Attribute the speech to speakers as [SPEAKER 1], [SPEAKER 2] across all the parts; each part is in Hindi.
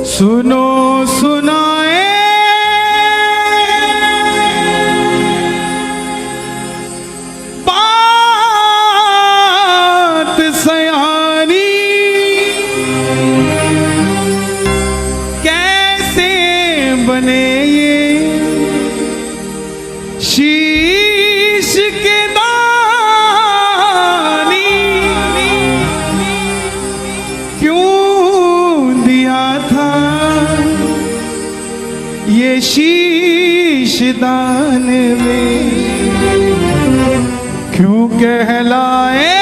[SPEAKER 1] सुनो सुनाए बात सयानी, कैसे बने ये शीश के दानी, क्यों दिया था ये शीश दान में, क्यों कहलाए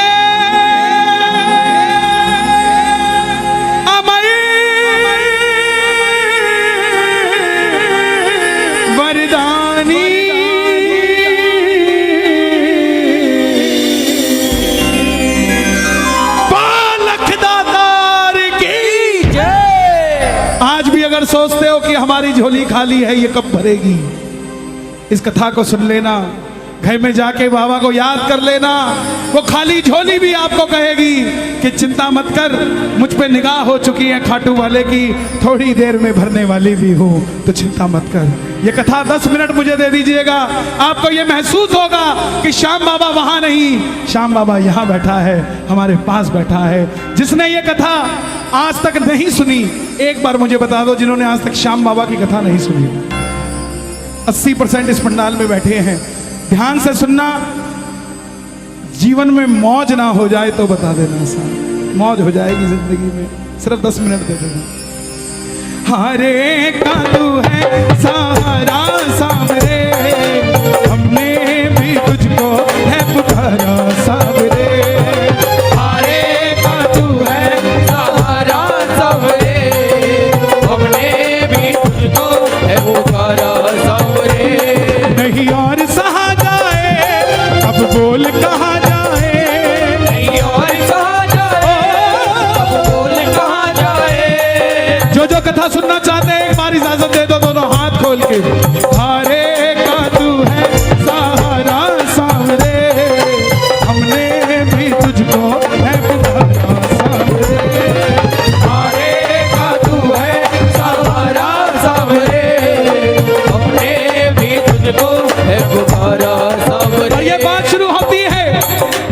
[SPEAKER 1] अमर वरदानी। आज भी अगर सोचते हो कि हमारी झोली खाली है, ये कब भरेगी, इस कथा को सुन लेना, घर में जाके बाबा को याद कर लेना। वो खाली झोली भी आपको कहेगी कि चिंता मत कर, मुझ पे निगाह हो चुकी है खाटू वाले की, थोड़ी देर में भरने वाली भी हूँ, तो चिंता मत कर। ये कथा 10 मिनट मुझे दे दीजिएगा, आपको ये महसूस होगा कि श्याम बाबा वहाँ नहीं, श्याम बाबा यहाँ बैठा है, हमारे पास बैठा है। जिसने ये कथा आज तक नहीं सुनी, एक बार मुझे बता दो, जिन्होंने आज तक श्याम बाबा की कथा नहीं सुनी। 80% इस पंडाल में बैठे हैं, ध्यान से सुनना, जीवन में मौज ना हो जाए तो बता देना साहब, मौज हो जाएगी जिंदगी में, सिर्फ 10 मिनट दे देना। हरे का तू है सहारा सावरे, हमने भी तुझको है पुकारा सावरे,
[SPEAKER 2] हरे का तू है सहारा सावरे, हमने भी तुझको है पुकारा सावरे।
[SPEAKER 1] नहीं और सहा जाए, अब बोल कहाँ जाए,
[SPEAKER 2] नहीं और सहा जाए, अब बोल कहाँ जाए।
[SPEAKER 1] जो जो कथा सुनना चाहते हैं एक बार इजाजत दे दो, दोनों हाथ खोल के। हरे का तू है सहारा सावरे, हमने भी तुझको है पुकारा सावरे,
[SPEAKER 2] हरे का तू है सहारा सावरे, हमने भी तुझको है पुकारा सावरे।
[SPEAKER 1] और ये बात शुरू होती है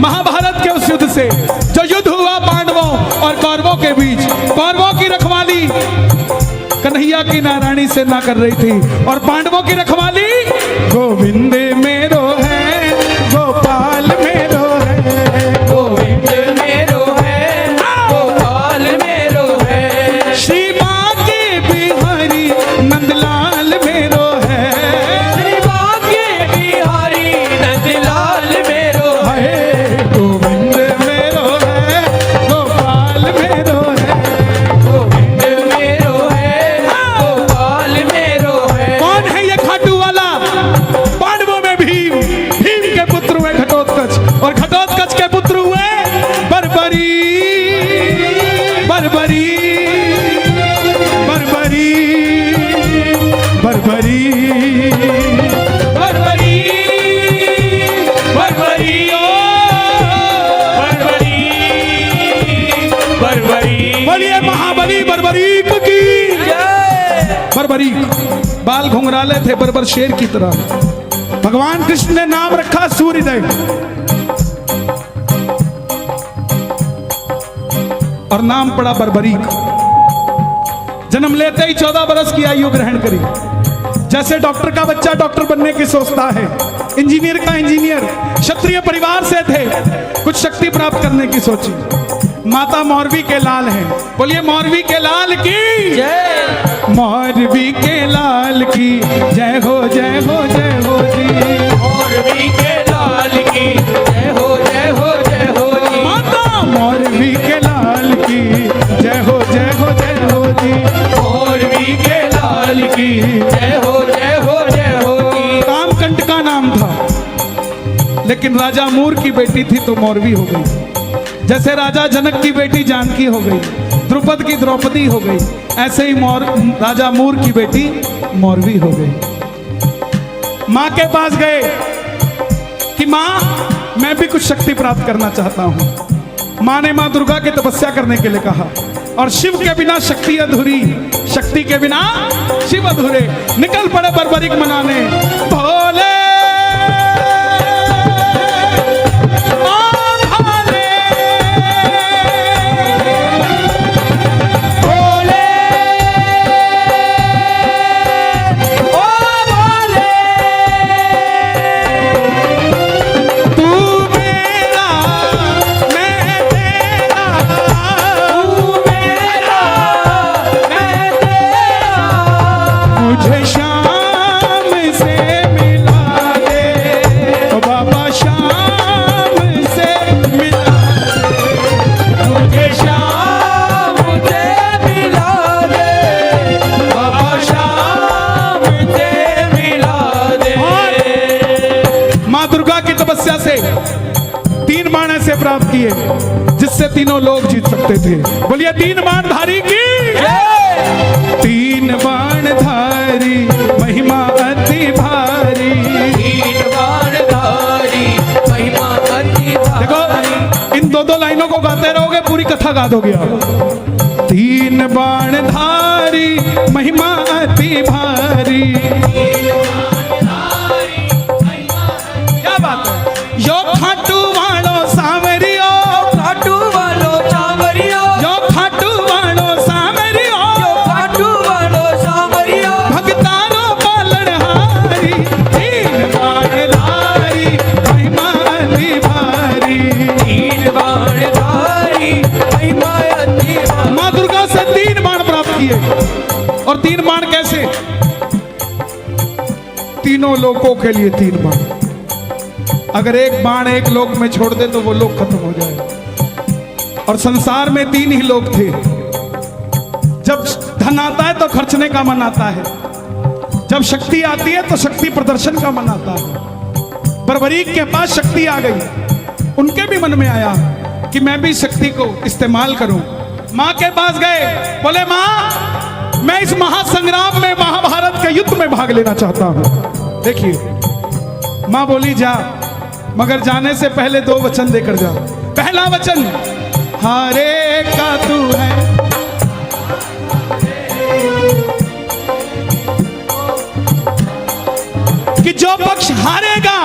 [SPEAKER 1] महाभारत के उस युद्ध से, जो युद्ध हुआ पांडवों और कौरवों के बीच। कौरवों की रखवाली कन्हैया की नारायणी से ना कर रही थी, और पांडवों की रखवाली गोविंद मेरो है, गोपाल मेरो है,
[SPEAKER 2] गोविंद मेरो है, गोपाल मेरो है,
[SPEAKER 1] श्री बांके बिहारी नंदलाल मेरो है,
[SPEAKER 2] श्री बांके बिहारी नंदलाल मेरो है,
[SPEAKER 1] गोविंद मेरो है, गोपाल मेरो है।
[SPEAKER 2] गोविंद मेरो है, गोपाल मेरो है।
[SPEAKER 1] कौन है ये खाटू वाला? पांडवों में भीम, भीम के पुत्र हुए घटोत्कच, और घटोत्कच के पुत्र हुए बर्बरी, बर्बरी, बर्बरी, बर्बरी,
[SPEAKER 2] बर्बरी, बर्बरी, ओ बर्बरी, बर्बरी।
[SPEAKER 1] बोलिए महाबली बर्बरीक की
[SPEAKER 2] जय।
[SPEAKER 1] बर्बरीक बाल घुंघराले थे बर्बर शेर की तरह। भगवान कृष्ण ने नाम रखा सूर्यदेव, और नाम पड़ा बर्बरीक। जन्म लेते ही 14 बरस की आयु ग्रहण करी। जैसे डॉक्टर का बच्चा डॉक्टर बनने की सोचता है, इंजीनियर का इंजीनियर, क्षत्रिय परिवार से थे, कुछ शक्ति प्राप्त करने की सोची। माता मौरवी के लाल हैं, बोलिए मौरवी के लाल की
[SPEAKER 2] जय।
[SPEAKER 1] मौरवी के लाल की जय हो, जय हो, जय हो जी।
[SPEAKER 2] मौरवी के लाल की जय हो, जय हो, जय हो जी।
[SPEAKER 1] माता मौरवी के लाल की जय हो, जय हो, जय हो जी।
[SPEAKER 2] मौरवी के लाल की जय हो, जय हो, जय हो जी।
[SPEAKER 1] कामकंट का नाम था, लेकिन राजा मूर की बेटी थी तो मौरवी हो गई। जैसे राजा जनक की बेटी जानकी हो गई, द्रुपद की द्रौपदी हो गई, ऐसे ही राजा मूर की बेटी मौरवी हो गई। माँ के पास गए कि माँ मैं भी कुछ शक्ति प्राप्त करना चाहता हूँ। माँ ने माँ दुर्गा की तपस्या करने के लिए कहा। और शिव के बिना शक्ति अधूरी, शक्ति के बिना शिव अधूरे। निकल पड़े बर्बरीक मनाने, भोले से 3 बाण ऐसे प्राप्त किए जिससे तीनों लोग जीत सकते थे। बोलिए 3 बाण धारी की, 3 बाण धारी महिमा अति भारी,
[SPEAKER 2] 3 बाण धारी महिमा अति भारी।
[SPEAKER 1] देखो इन 2 लाइनों को गाते रहोगे पूरी कथा गा दोगे आप। 3 बाण धारी महिमा अति भारी, क्या बात है। यो खाटू वालो सावरियो,
[SPEAKER 2] खाटू वालो सावरियो,
[SPEAKER 1] यो खाटू वालो सावरियो,
[SPEAKER 2] खाटू वालो सावरियो,
[SPEAKER 1] भगतानो पालनहारी, 3 बाण धारी महिमा अति भारी,
[SPEAKER 2] 3 बाण धारी महिमा अति भारी।
[SPEAKER 1] माँ दुर्गा से 3 बाण प्राप्त किए। और 3 बाण कैसे? तीनों लोगों के लिए 3 बाण। अगर एक बाण एक लोक में छोड़ दे तो वो लोक खत्म हो जाए। और संसार में 3 ही लोग थे। जब धन आता है तो खर्चने का मन आता है, जब शक्ति आती है तो शक्ति प्रदर्शन का मन आता है। बर्बरीक के पास शक्ति आ गई, उनके भी मन में आया कि मैं भी शक्ति को इस्तेमाल करूं। मां के पास गए, बोले मां मैं इस महासंग्राम में, महाभारत के युद्ध में भाग लेना चाहता हूं। देखिए मां बोली जा, मगर जाने से पहले 2 वचन देकर जा। पहला वचन, हारे का तू है, कि जो पक्ष हारेगा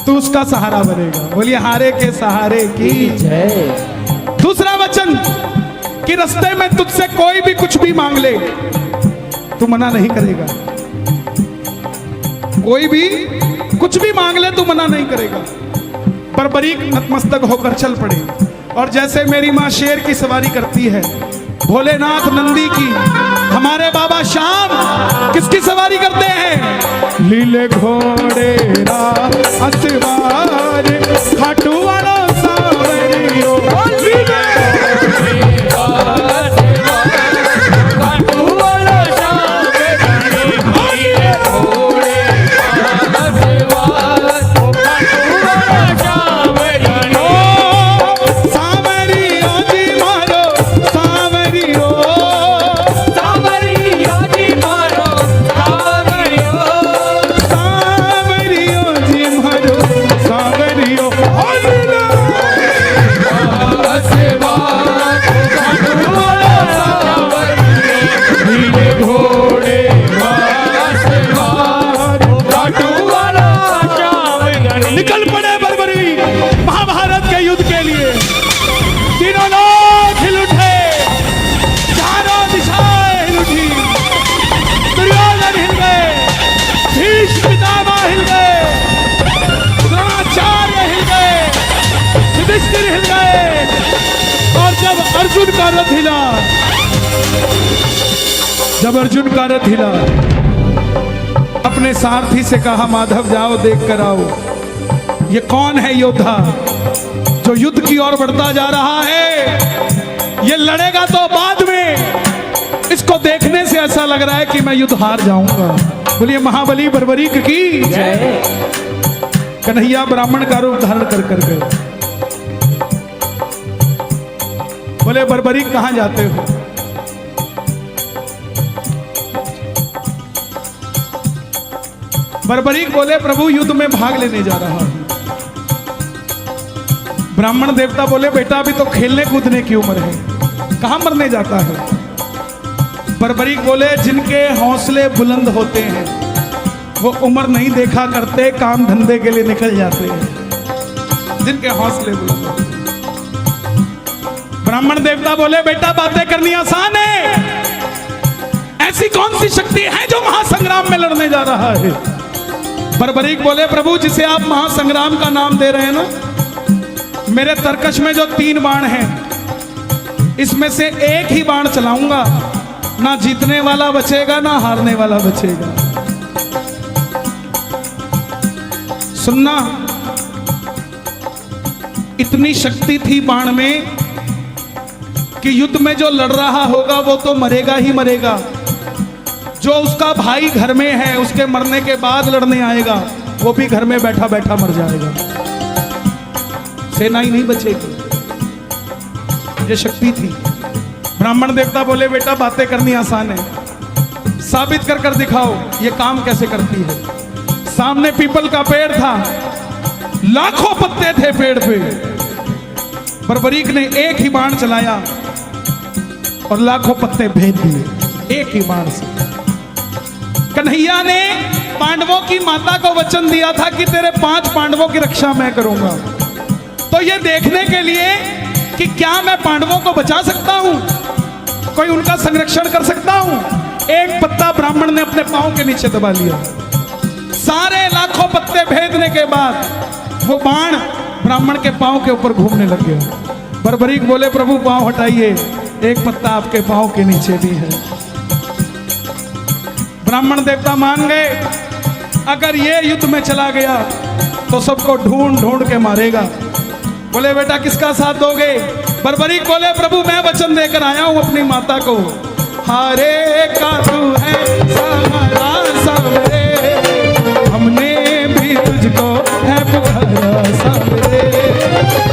[SPEAKER 1] तू उसका सहारा बनेगा। बोलिए हारे के सहारे की
[SPEAKER 2] जय।
[SPEAKER 1] दूसरा वचन, कि रास्ते में तुझसे कोई भी कुछ भी मांग ले तू मना नहीं करेगा। कोई भी कुछ भी मांग ले तू मना नहीं करेगा। बर्बरीक नतमस्तक होकर चल पड़े। और जैसे मेरी माँ शेर की सवारी करती है, भोलेनाथ नंदी की, हमारे बाबा श्याम किसकी सवारी करते हैं? लीले घोड़े असवार खाटू वालो सावरियो, निकल पड़े बर्बरी महाभारत के युद्ध के लिए। तीनों लोग हिल उठे, चारों दिशाएं हिल उठी। दुर्योधन हिल गए, भीष्म पितामह हिल गए, द्रोणाचार्य हिल गए, युधिष्ठिर हिल गए। और जब अर्जुन का रथ हिला, जब अर्जुन का रथ हिला, अपने सारथी से कहा माधव जाओ देख कर आओ, ये कौन है योद्धा जो युद्ध की ओर बढ़ता जा रहा है। ये लड़ेगा तो बाद में, इसको देखने से ऐसा लग रहा है कि मैं युद्ध हार जाऊंगा। बोलिए महाबली बर्बरीक की जय। कन्हैया ब्राह्मण का रूप धारण कर कर गए। बोले बर्बरीक कहां जाते हो? बर्बरीक बोले प्रभु युद्ध में भाग लेने जा रहा हूं। ब्राह्मण देवता बोले बेटा अभी तो खेलने कूदने की उम्र है, कहां मरने जाता है? बर्बरीक बोले जिनके हौसले बुलंद होते हैं वो उम्र नहीं देखा करते, काम धंधे के लिए निकल जाते हैं। जिनके हौसले बुलंद होते हैं। ब्राह्मण देवता बोले बेटा बातें करनी आसान है, ऐसी कौन सी शक्ति है जो महासंग्राम में लड़ने जा रहा है? बर्बरीक बोले प्रभु जिसे आप महासंग्राम का नाम दे रहे हैं ना, मेरे तरकश में जो 3 बाण हैं इसमें से एक ही बाण चलाऊंगा, ना जीतने वाला बचेगा ना हारने वाला बचेगा। सुनना, इतनी शक्ति थी बाण में कि युद्ध में जो लड़ रहा होगा वो तो मरेगा ही मरेगा, जो उसका भाई घर में है उसके मरने के बाद लड़ने आएगा वो भी घर में बैठा बैठा मर जाएगा, सेना ही नहीं बचेगी। ये शक्ति थी। ब्राह्मण देवता बोले बेटा बातें करनी आसान है, साबित कर कर दिखाओ ये काम कैसे करती है। सामने पीपल का पेड़ था, लाखों पत्ते थे पेड़ पे। बर्बरीक ने एक ही बाण चलाया और लाखों पत्ते भेद दिए एक ही बाण से। कन्हैया ने पांडवों की माता को वचन दिया था कि तेरे 5 पांडवों की रक्षा मैं करूंगा। तो ये देखने के लिए कि क्या मैं पांडवों को बचा सकता हूं, कोई उनका संरक्षण कर सकता हूं, एक पत्ता ब्राह्मण ने अपने पांव के नीचे दबा लिया। सारे लाखों पत्ते भेदने के बाद वो बाण ब्राह्मण के पांव के ऊपर घूमने लग गया। बर्बरीक बोले प्रभु पांव हटाइए, एक पत्ता आपके पांव के नीचे भी है। ब्राह्मण देवता मान गए, अगर ये युद्ध में चला गया तो सबको ढूंढ ढूंढ के मारेगा। बोले बेटा किसका साथ दोगे? बर्बरीक बोले प्रभु मैं वचन देकर आया हूं अपनी माता को, हारे का तू है सहारा सामरे, हमने भी तुझको है पुकारा सामरे।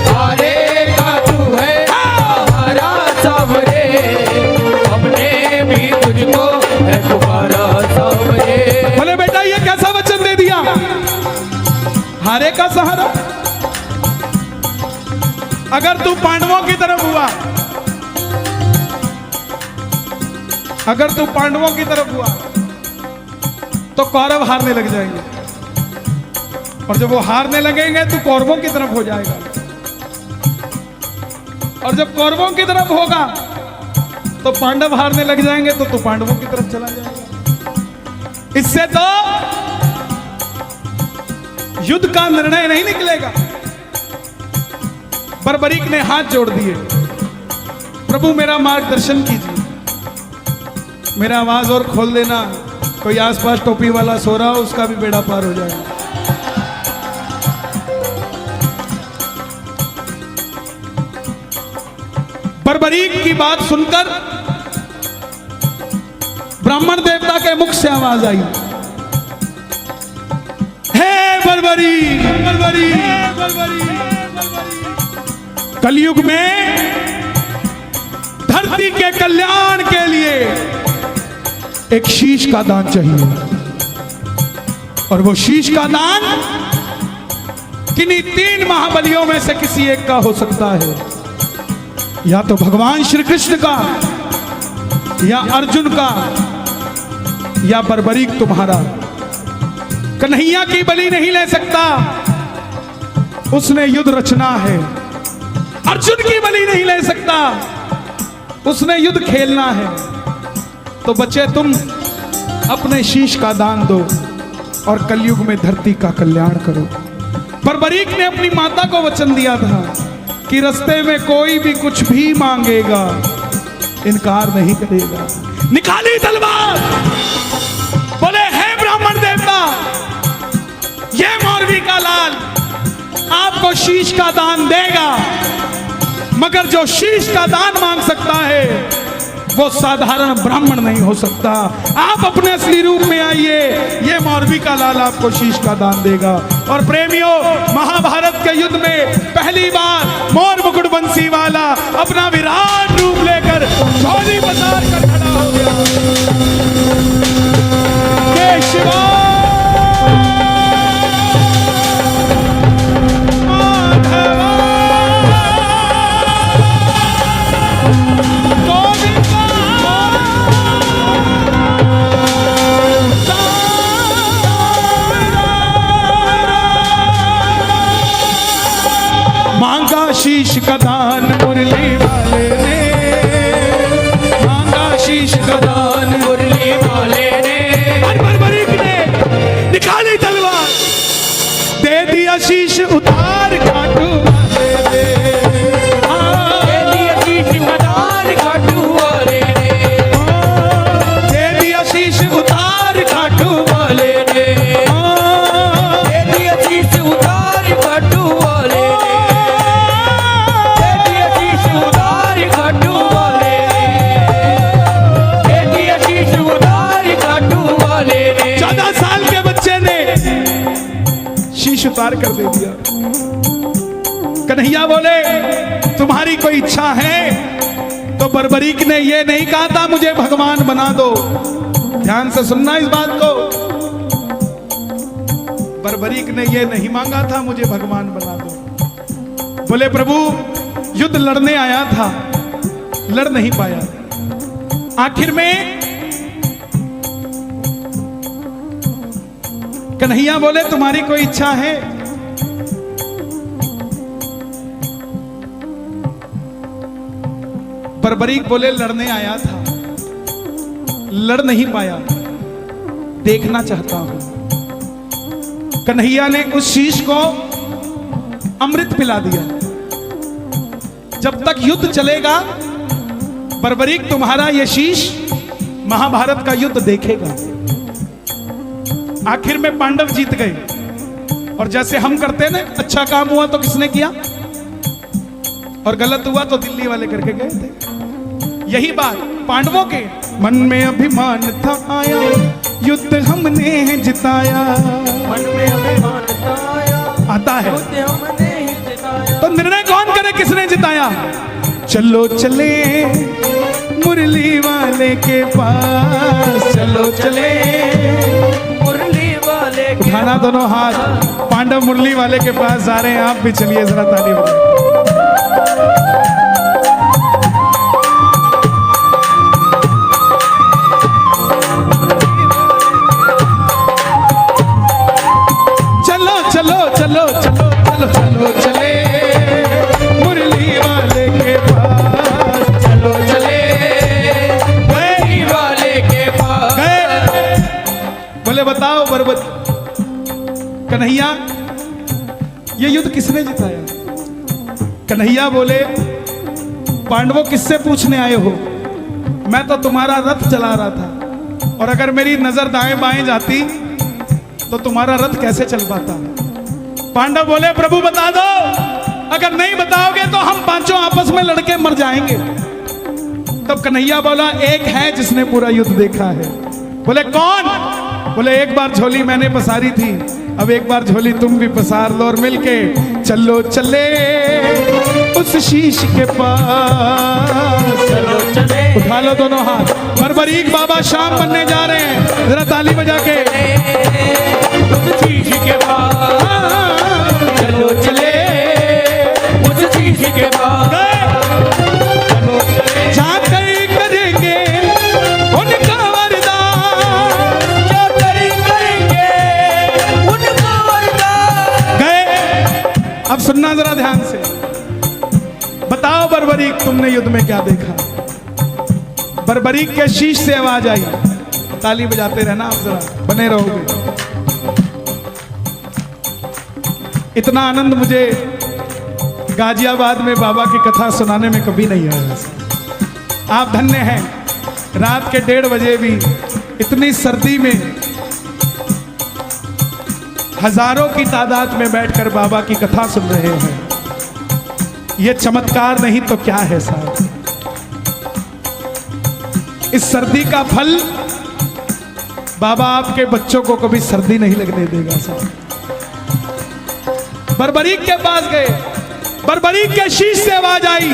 [SPEAKER 2] हारे का तू है सहारा सामरे, हमने भी तुझको है पुकारा सामरे।
[SPEAKER 1] बोले बेटा ये कैसा वचन दे दिया, हारे का सहारा? अगर तू पांडवों की तरफ हुआ, अगर तू पांडवों की तरफ हुआ तो कौरव हारने लग जाएंगे, और जब वो हारने लगेंगे तो कौरवों की तरफ हो जाएगा, और जब कौरवों की तरफ होगा तो पांडव हारने लग जाएंगे तो तू पांडवों की तरफ चला जाएगा। इससे तो युद्ध का निर्णय नहीं निकलेगा। बर्बरीक ने हाथ जोड़ दिए, प्रभु मेरा मार्गदर्शन कीजिए, मेरा आवाज और खोल देना, कोई आसपास टोपी वाला सो रहा हो उसका भी बेड़ा पार हो जाएगा। बर्बरीक की बात सुनकर ब्राह्मण देवता के मुख से आवाज आई, हे बर्बरीक, बर्बरीक, बर्बरीक, कलयुग में धरती के कल्याण के लिए एक शीश का दान चाहिए, और वो शीश का दान किन्हीं 3 महाबलियों में से किसी एक का हो सकता है, या तो भगवान श्री कृष्ण का, या अर्जुन का, या बर्बरीक तुम्हारा। कन्हैया की बलि नहीं ले सकता, उसने युद्ध रचना है। अर्जुन की बलि नहीं ले सकता, उसने युद्ध खेलना है। तो बच्चे तुम अपने शीश का दान दो और कलयुग में धरती का कल्याण करो। बर्बरीक ने अपनी माता को वचन दिया था कि रास्ते में कोई भी कुछ भी मांगेगा इनकार नहीं करेगा। निकाली तलवार, बोले हे ब्राह्मण देवता, ये मौरवी का लाल आपको शीश का दान देगा, मगर जो शीश का दान मांग सकता है वो साधारण ब्राह्मण नहीं हो सकता। आप अपने असली रूप में आइए, ये मौरवी का लाल आपको शीश का दान देगा। और प्रेमियों, महाभारत के युद्ध में पहली बार मोर मुकुट बंसी वाला अपना विराट रूप लेकर झोली पसार कर खड़ा हो गया। जय शिवा माधवा। शीश
[SPEAKER 2] गदान मुरली वाले ने
[SPEAKER 1] बर्बरीक ने निकाली तलवार, दे दिया शीश उतार खाटू वाले ने।
[SPEAKER 2] दे दिया शीश गदान खाटू वाले ने,
[SPEAKER 1] दे दिया शीश उतार खाटू
[SPEAKER 2] वाले ने दे दिया शीश उतार खाटू वाले ने, दे दिया शीश उतार खाटू वाले ने, दे दिया शीश उतार खाटू वाले ने।
[SPEAKER 1] 14 साल के बच्चे ने शीश उतार कर दे दिया। कन्हैया बोले तुम्हारी कोई इच्छा है? तो बर्बरीक ने ये नहीं कहा था मुझे भगवान बना दो। ध्यान से सुनना इस बात को, बर्बरीक ने ये नहीं मांगा था मुझे भगवान बना दो। बोले प्रभु युद्ध लड़ने आया था, लड़ नहीं पाया, आखिर में कन्हैया बोले तुम्हारी कोई इच्छा है? बर्बरीक बोले लड़ने आया था, लड़ नहीं पाया, देखना चाहता हूं। कन्हैया ने उस शीश को अमृत पिला दिया। जब तक युद्ध चलेगा बर्बरीक तुम्हारा यह शीश महाभारत का युद्ध देखेगा। आखिर में पांडव जीत गए। और जैसे हम करते हैं ना, अच्छा काम हुआ तो किसने किया और गलत हुआ तो दिल्ली वाले करके गए थे। यही बात पांडवों के मन में अभिमान था आया, युद्ध हमने जिताया।
[SPEAKER 2] मन में अभिमान आया,
[SPEAKER 1] आता है
[SPEAKER 2] युद्ध हमने जिताया।
[SPEAKER 1] तो निर्णय कौन करे किसने जिताया? चलो चले मुरली वाले के पास, चलो चले
[SPEAKER 2] मुरली वाले के
[SPEAKER 1] उठाना दोनों हाथ, पांडव मुरली वाले के पास जा रहे हैं। आप भी चलिए जरा ताली बजाइए। चलो चलो चलो चलो चलो चलो चले मुरली वाले के पास,
[SPEAKER 2] चलो चले मुरली वाले के पास।
[SPEAKER 1] गए। बोले बताओ बर्बत कन्हैया ये युद्ध किसने जिताया? कन्हैया बोले पांडवों किससे पूछने आए हो? मैं तो तुम्हारा रथ चला रहा था, और अगर मेरी नजर दाएं बाएं जाती तो तुम्हारा रथ कैसे चल पाता? पांडव बोले प्रभु बता दो, अगर नहीं बताओगे तो हम पांचों आपस में लड़के मर जाएंगे। तब कन्हैया बोला एक है जिसने पूरा युद्ध देखा है। बोले कौन? बोले एक बार झोली मैंने पसारी थी, अब एक बार झोली तुम भी पसार लो और मिलके चलो चले उस शीश के पास।
[SPEAKER 2] चलो चले
[SPEAKER 1] उठा लो दोनों हाथ। बर्बरीक बाबा शाम बनने जा रहे हैं, जरा ताली बजा के।
[SPEAKER 2] उस शीश के पास, चलो चले उस शीश के पास। चलो चले
[SPEAKER 1] जाकर करेंगे उनका वरदान,
[SPEAKER 2] जाकर करेंगे उनका वरदान।
[SPEAKER 1] गए। अब सुनना जरा ध्यान से, बताओ बर्बरीक तुमने युद्ध में क्या देखा? बर्बरीक के शीश से आवाज आई। ताली बजाते रहना आप, जरा बने रहोगे। इतना आनंद मुझे गाजियाबाद में बाबा की कथा सुनाने में कभी नहीं आया। आप धन्य हैं, रात के 1:30 बजे भी इतनी सर्दी में हजारों की तादाद में बैठकर बाबा की कथा सुन रहे हैं। यह चमत्कार नहीं तो क्या है साहब? इस सर्दी का फल बाबा आपके बच्चों को कभी सर्दी नहीं लगने देगा साहब। बर्बरीक के पास गए, बर्बरीक के शीश से आवाज आई,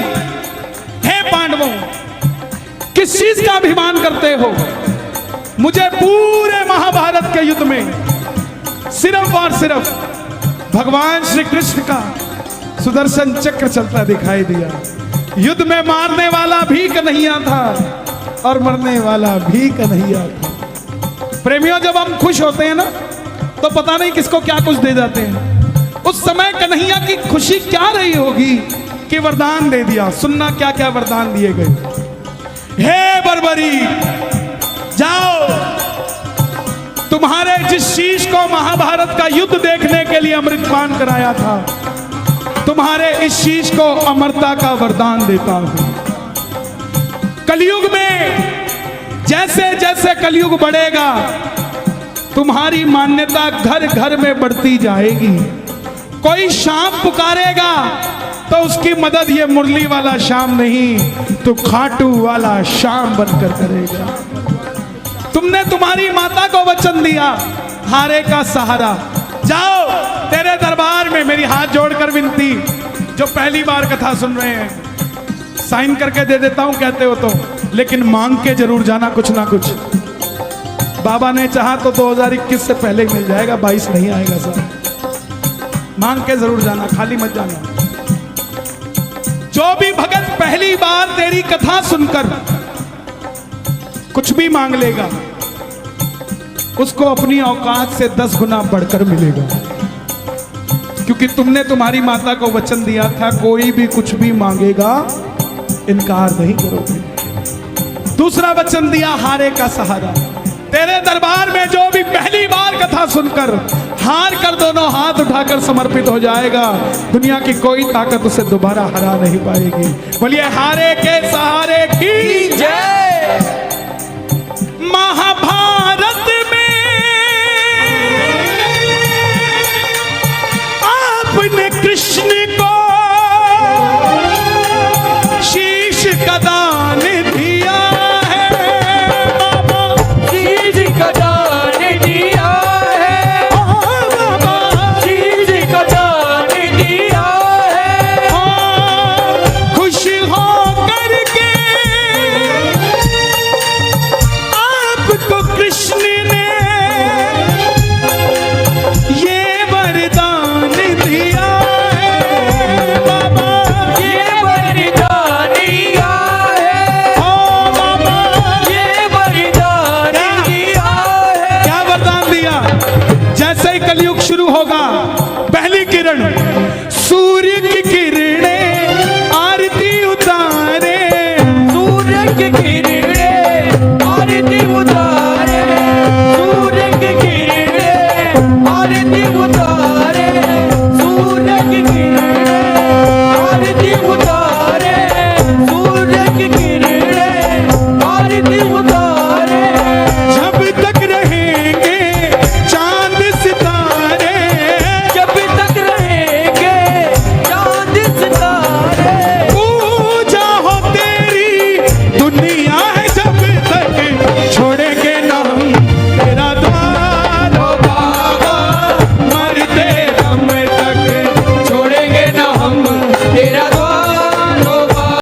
[SPEAKER 1] हे पांडवों किस चीज का अभिमान करते हो? मुझे पूरे महाभारत के युद्ध में सिर्फ और सिर्फ भगवान श्री कृष्ण का सुदर्शन चक्र चलता दिखाई दिया। युद्ध में मारने वाला भी कन्हैया था और मरने वाला भी कन्हैया था। प्रेमियों जब हम खुश होते हैं ना तो पता नहीं किसको क्या कुछ दे जाते हैं। उस समय कन्हैया की खुशी क्या रही होगी कि वरदान दे दिया। सुनना क्या क्या वरदान दिए गए। हे बर्बर गौरी, जाओ, तुम्हारे जिस शीश को महाभारत का युद्ध देखने के लिए अमृतपान कराया था, तुम्हारे इस शीश को अमरता का वरदान देता हूं। कलयुग में जैसे जैसे कलयुग बढ़ेगा, तुम्हारी मान्यता घर घर में बढ़ती जाएगी। कोई शाम पुकारेगा तो उसकी मदद ये मुरली वाला शाम नहीं, तो खाटू वाला शाम बनकर करेगा। तुमने तुम्हारी माता को वचन दिया, हारे का सहारा। जाओ, तेरे दरबार में मेरी हाथ जोड़कर विनती, जो पहली बार कथा सुन रहे हैं, साइन करके दे देता हूं कहते हो तो, लेकिन मांग के जरूर जाना कुछ ना कुछ। बाबा ने चाहा तो 2021 से पहले ही मिल जाएगा, 22 नहीं आएगा सर। मांग के जरूर जाना, खाली मत जाना। जो भी भगत पहली बार तेरी कथा सुनकर कुछ भी मांग लेगा, उसको अपनी औकात से 10 गुना बढ़कर मिलेगा, क्योंकि तुमने तुम्हारी माता को वचन दिया था, कोई भी कुछ भी मांगेगा इनकार नहीं करोगे। दूसरा वचन दिया, हारे का सहारा। तेरे दरबार में जो भी पहली बार कथा सुनकर हार कर दोनों हाथ उठाकर समर्पित हो जाएगा, दुनिया की कोई ताकत उसे दोबारा हरा नहीं पाएगी। बोलिए हारे के सहारे की
[SPEAKER 2] जय।
[SPEAKER 1] महाभारत में आपने कृष्ण को शीश का दान दिया है,
[SPEAKER 2] शीश का दान दिया है, शीश का दान दिया है।
[SPEAKER 1] खुश हो करके आपको कृष्ण ने ये वरदान दिया है बाबा,
[SPEAKER 2] ये वरदान दिया है,
[SPEAKER 1] ओ बाबा,
[SPEAKER 2] ये वरदान दिया है।
[SPEAKER 1] क्या वरदान दिया? जैसे ही कलयुग शुरू होगा,